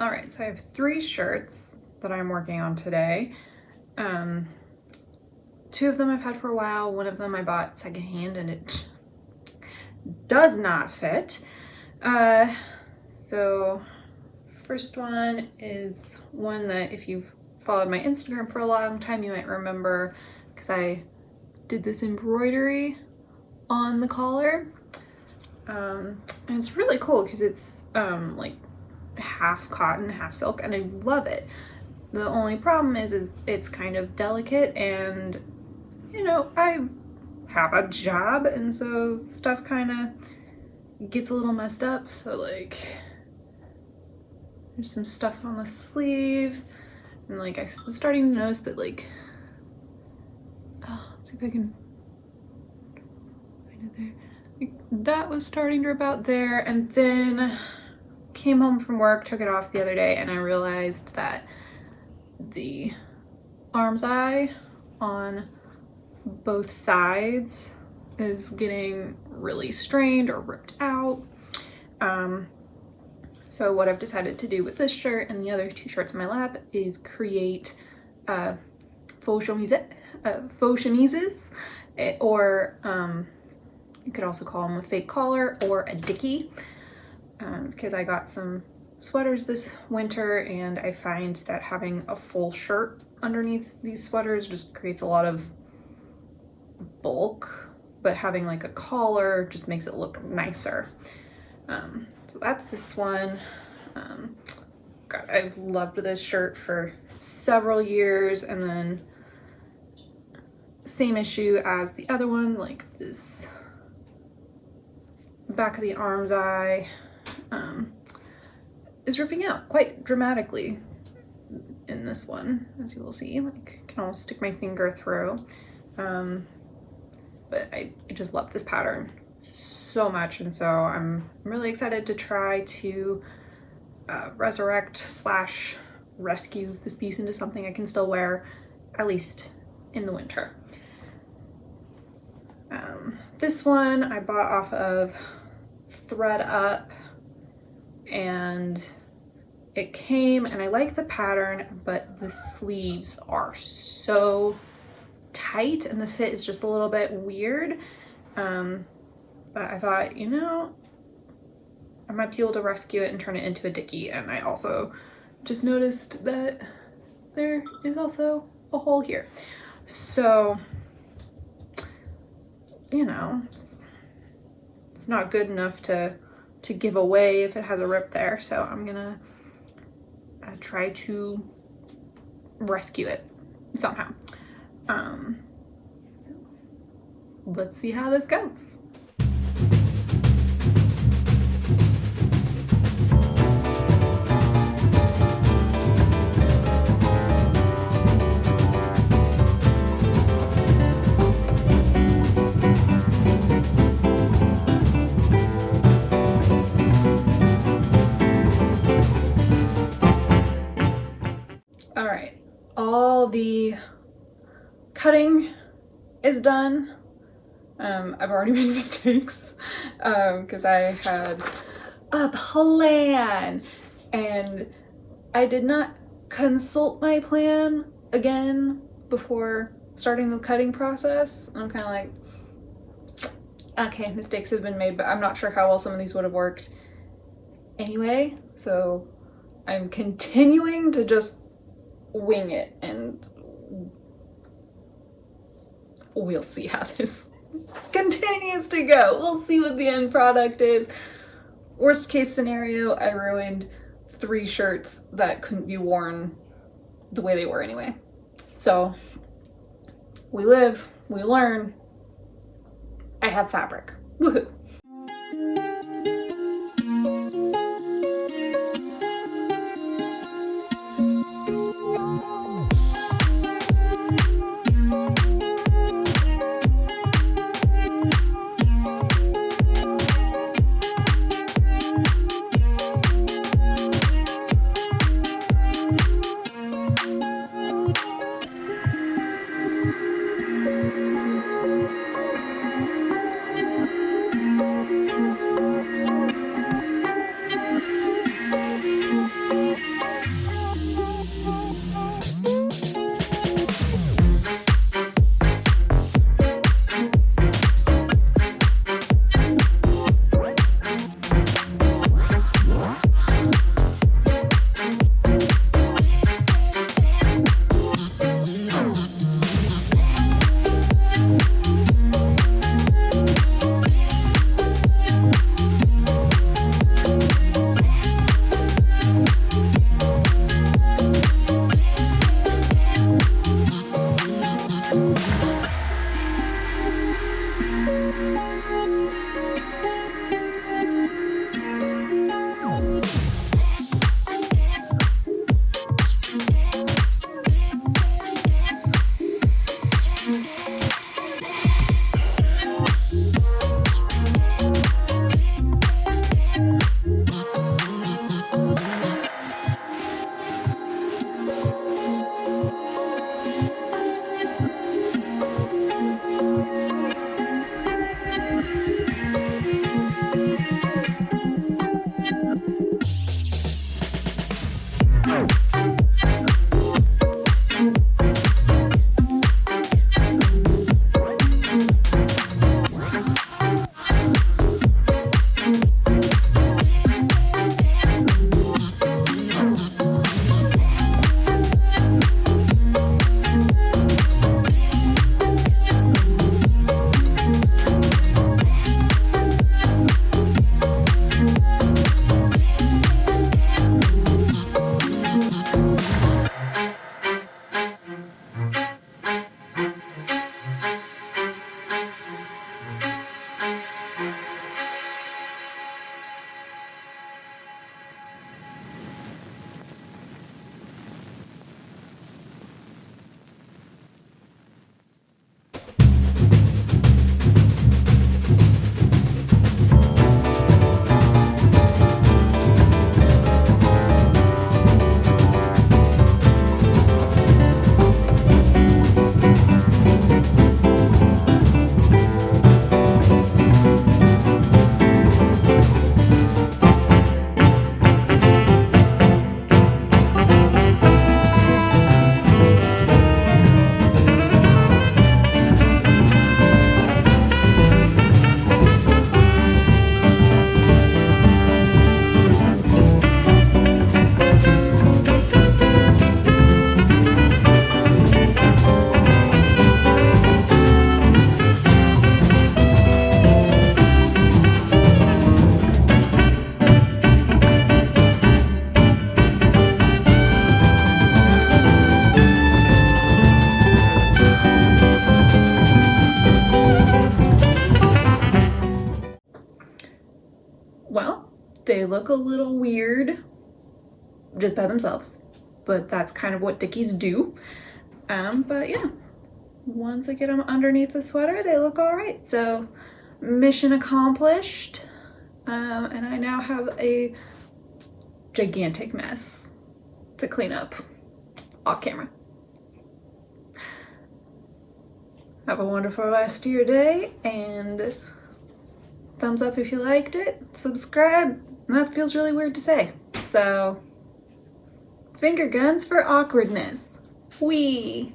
All right, so I have 3 shirts that I'm working on today. 2 of them I've had for a while. One of them I bought secondhand and it does not fit. So first one is one that if you've followed my Instagram for a long time, you might remember because I did this embroidery on the collar. And it's really cool because it's like half cotton, half silk, and I love it. The only problem is it's kind of delicate, and you know, I have a job, and so stuff kind of gets a little messed up. So like there's some stuff on the sleeves, and like I was starting to notice that like, oh, let's see if I can find it there. Like, that was starting to rip out there, and then came home from work, took it off the other day, and I realized that the arm's eye on both sides is getting really strained or ripped out. So what I've decided to do with this shirt and the other 2 shirts in my lap is create faux chemises, or you could also call them a fake collar or a dickie, because I got some sweaters this winter and I find that having a full shirt underneath these sweaters just creates a lot of bulk, but having like a collar just makes it look nicer. So that's this one. God, I've loved this shirt for several years, and then same issue as the other one, like this back of the arm's eye is ripping out quite dramatically in this one, as you will see. Like, I can almost stick my finger through. But I just love this pattern so much, and so I'm really excited to try to resurrect / rescue this piece into something I can still wear, at least in the winter. This one I bought off of thredUP, and it came, and I like the pattern, but the sleeves are so tight and the fit is just a little bit weird. But I thought, you know, I might be able to rescue it and turn it into a dickie. And I also just noticed that there is also a hole here. So, you know, it's not good enough to give away if it has a rip there. So I'm gonna try to rescue it somehow. So let's see how this goes. All right, all the cutting is done. I've already made mistakes because I had a plan and I did not consult my plan again before starting the cutting process. I'm kind of like, okay, mistakes have been made, but I'm not sure how well some of these would have worked anyway. So I'm continuing to just wing it, and we'll see how this continues to go. We'll see what the end product is. Worst case scenario, I ruined 3 shirts that couldn't be worn the way they were anyway. So we live, we learn. I have fabric. Woohoo! Well, they look a little weird just by themselves, but that's kind of what dickies do. But yeah, once I get them underneath the sweater, they look all right. So mission accomplished. And I now have a gigantic mess to clean up off camera. Have a wonderful rest of your day, and thumbs up if you liked it, subscribe, and that feels really weird to say. So, finger guns for awkwardness. Wee!